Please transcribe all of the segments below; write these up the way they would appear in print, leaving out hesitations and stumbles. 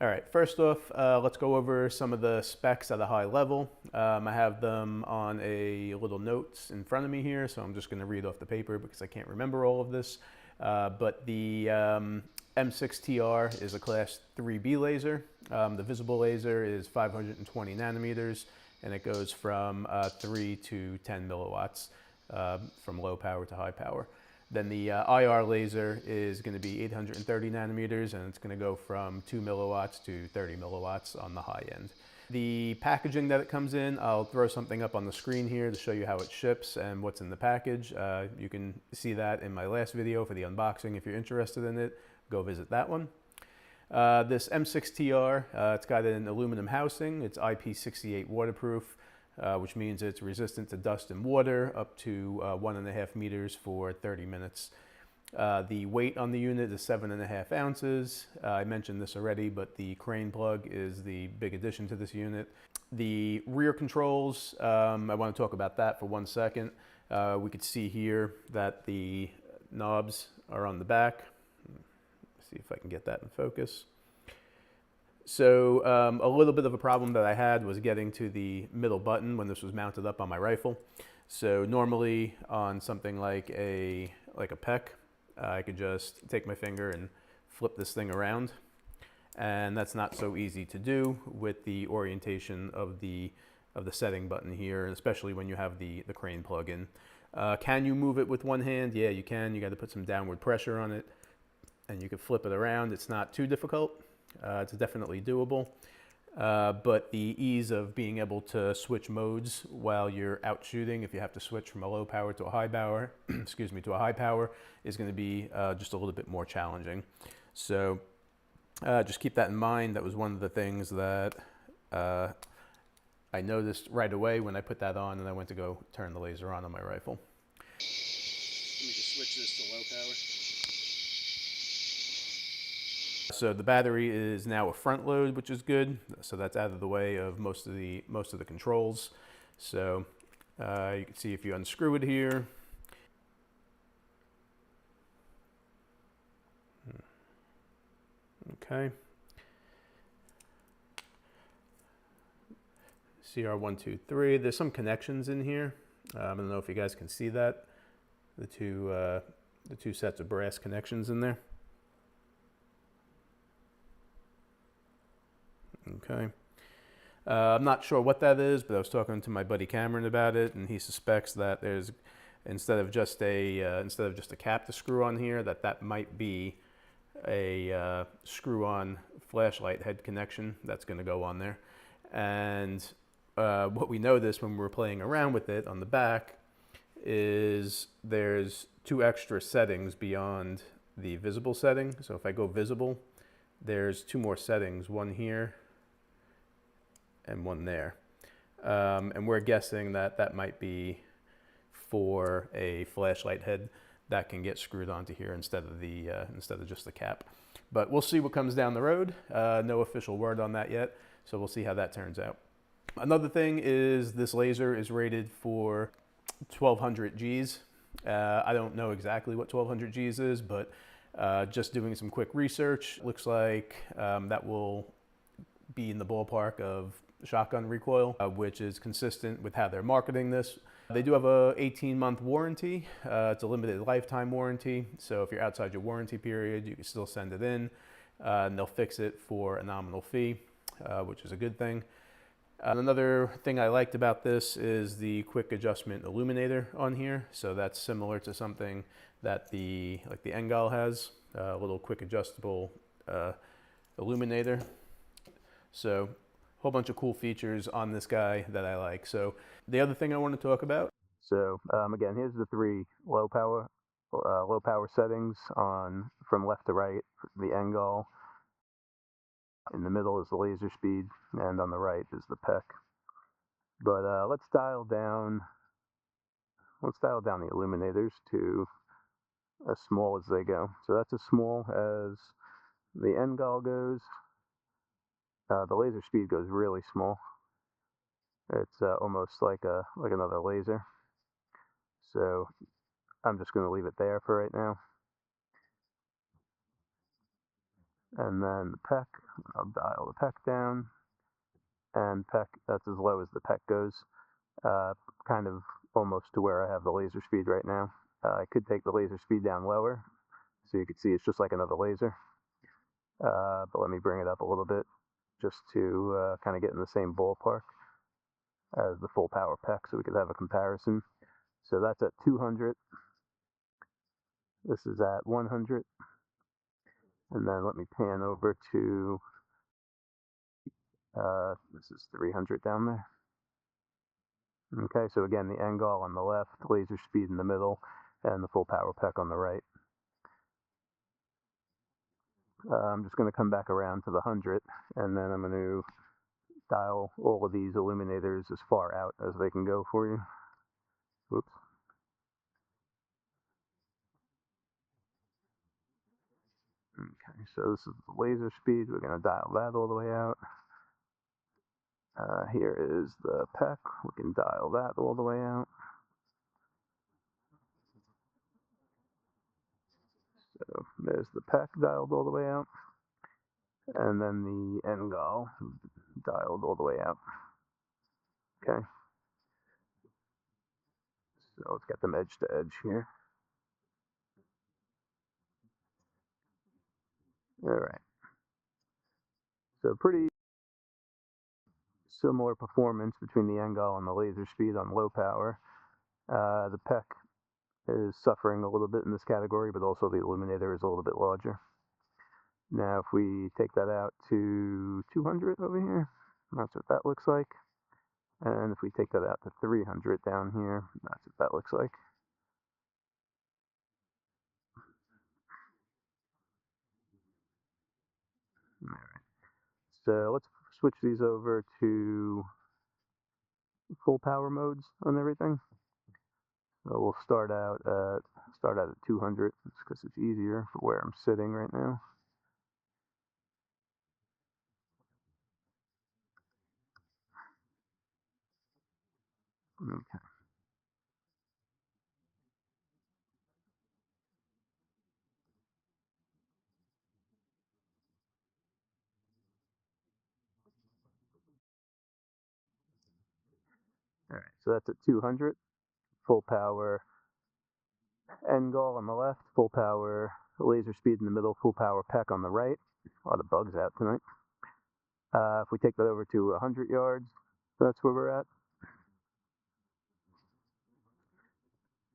All right, first off, let's go over some of the specs at a high level. I have them on a little notes in front of me here, so I'm just going to read off the paper because I can't remember all of this. But the M6TR is a class 3B laser. The visible laser is 520 nanometers, and it goes from 3 to 10 milliwatts, from low power to high power. Then the IR laser is going to be 830 nanometers, and it's going to go from 2 milliwatts to 30 milliwatts on the high end. The packaging that it comes in, I'll throw something up on the screen here to show you how it ships and what's in the package. You can see that in my last video for the unboxing. If you're interested in it, go visit that one. This M6TR, it's got an aluminum housing. It's IP68 waterproof, which means it's resistant to dust and water, up to 1.5 meters for 30 minutes. The weight on the unit is 7.5 ounces. I mentioned this already, but the crane plug is the big addition to this unit. The rear controls, I want to talk about that for 1 second. We could see here that the knobs are on the back. Let's see if I can get that in focus. So a little bit of a problem that I had was getting to the middle button when this was mounted up on my rifle. So normally on something like a PEC, I could just take my finger and flip this thing around. And that's not so easy to do with the orientation of the setting button here, especially when you have the crane plug in. Can you move it with one hand? Yeah, you can. You got to put some downward pressure on it, and you can flip it around. It's not too difficult. It's definitely doable, but the ease of being able to switch modes while you're out shooting, if you have to switch from a low power to a high power, excuse me, to a high power, is going to be just a little bit more challenging. So just keep that in mind. That was one of the things that I noticed right away when I put that on and I went to go turn the laser on my rifle. Let me just switch this to low power. So the battery is now a front load, which is good. So that's out of the way of most of the controls. So you can see if you unscrew it here. Okay. CR123. There's some connections in here. I don't know if you guys can see that. The two sets of brass connections in there. Okay. I'm not sure what that is, but I was talking to my buddy Cameron about it, and he suspects that there's instead of just a cap to screw on here, that might be a screw-on flashlight head connection that's going to go on there. And what we noticed when we were playing around with it on the back is there's 2 extra settings beyond the visible setting. So if I go visible, there's 2 more settings, one here and one there. And we're guessing that might be for a flashlight head that can get screwed onto here instead of just the cap. But we'll see what comes down the road. No official word on that yet, so we'll see how that turns out. Another thing is this laser is rated for 1200 Gs. I don't know exactly what 1200 Gs is, but just doing some quick research, looks like that will be in the ballpark of shotgun recoil, which is consistent with how they're marketing this. They do have a 18-month warranty. It's a limited lifetime warranty, so if you're outside your warranty period, you can still send it in, and they'll fix it for a nominal fee, which is a good thing. Another thing I liked about this is the quick adjustment illuminator on here. So that's similar to something that the Engel has, a little quick adjustable illuminator. So a whole bunch of cool features on this guy that I like. So the other thing I want to talk about. So again, here's the 3 low power settings on from left to right. The Engel. In the middle is the LASERSPEED, and on the right is the PEC. But let's dial down the illuminators to as small as they go. So that's as small as the Engel goes. The LASERSPEED goes really small. It's almost like another laser. So I'm just going to leave it there for right now. And then the PEC, I'll dial the PEC down, and PEC, that's as low as the PEC goes, kind of almost to where I have the laser speed right now. I could take the laser speed down lower, so you can see it's just like another laser. But let me bring it up a little bit just to kind of get in the same ballpark as the full power PEC so we could have a comparison. So that's at 200. This is at 100. And then let me pan over to, this is 300 down there. Okay, so again, the Engol on the left, laser speed in the middle, and the full power PEC on the right. I'm just going to come back around to the 100, and then I'm going to dial all of these illuminators as far out as they can go for you. Whoops. Okay, so this is the laser speed. We're going to dial that all the way out. Here is the PEC. We can dial that all the way out. So there's the PEC dialed all the way out. And then the Engol dialed all the way out. Okay. So let's get them edge to edge here. All right. So pretty similar performance between the Engol and the laser speed on low power. The PEC is suffering a little bit in this category, but also the Illuminator is a little bit larger. Now, if we take that out to 200 over here, that's what that looks like. And if we take that out to 300 down here, that's what that looks like. All right. So let's switch these over to full power modes on everything. So we'll start out at 200 because it's easier for where I'm sitting right now. Okay. All right. So that's at 200. Full power Engol on the left, full power laser speed in the middle, full power PEC on the right. A lot of bugs out tonight. If we take that over to 100 yards, that's where we're at.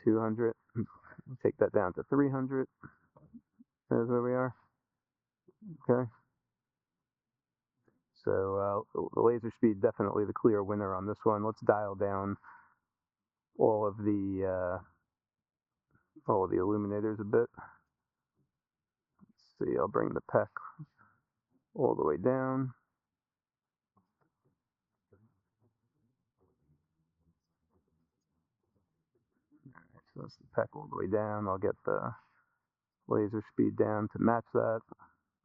200. Take that down to 300. There's where we are. Okay. So the laser speed definitely the clear winner on this one. Let's dial down all of the illuminators a bit. Let's see. I'll bring the PEC all the way down. All right, so that's the PEC all the way down. I'll get the laser speed down to match that.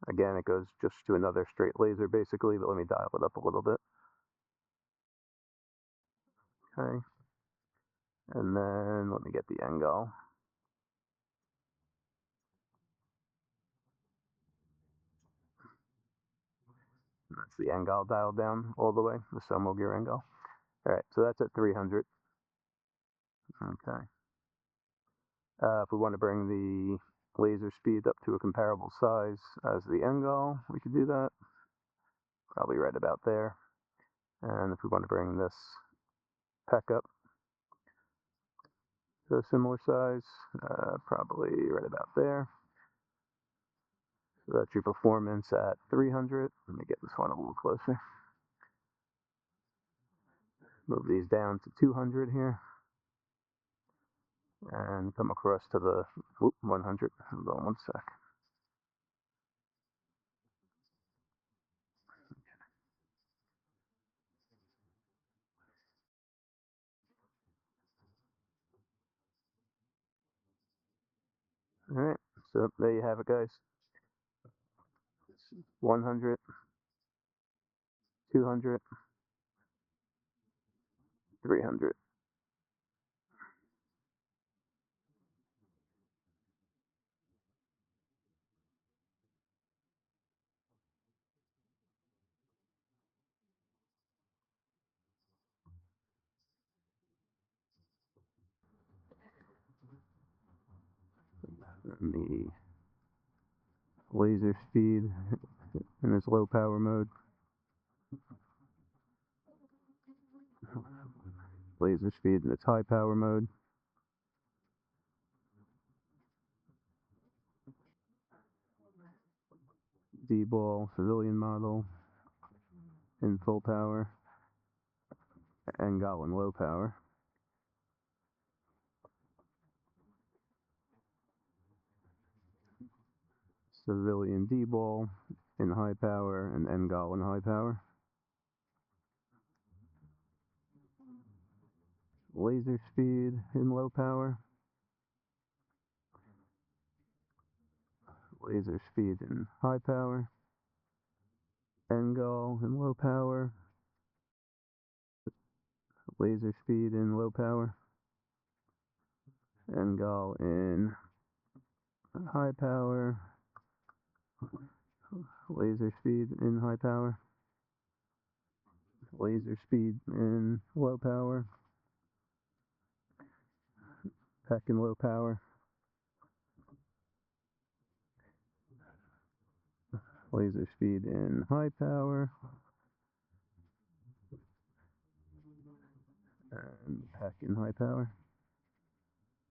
Again, it goes just to another straight laser basically, but let me dial it up a little bit. Okay. And then let me get the Engol. That's the Engol dialed down all the way, the Somo gear Engol. All right, so that's at 300. Okay. If we want to bring the laser speed up to a comparable size as the Engol, we could do that. Probably right about there. And if we want to bring this PEC up to a similar size, probably right about there. So that's your performance at 300. Let me get this one a little closer. Move these down to 200 here. And come across to the 100. Hold on one sec. All right, so there you have it, guys. 100, 200, 300. And the laser speed in its low power mode. Laser speed in its high power mode. D-ball civilian model in full power. Engel in low power. Civilian D-ball in high power and Engel in high power. Laser speed in low power. Laser speed in high power. Engel in low power. Laser speed in low power. Engel in high power. Laser speed in high power. Laser speed in low power. Peck in low power. Laser speed in high power. And Peck in high power.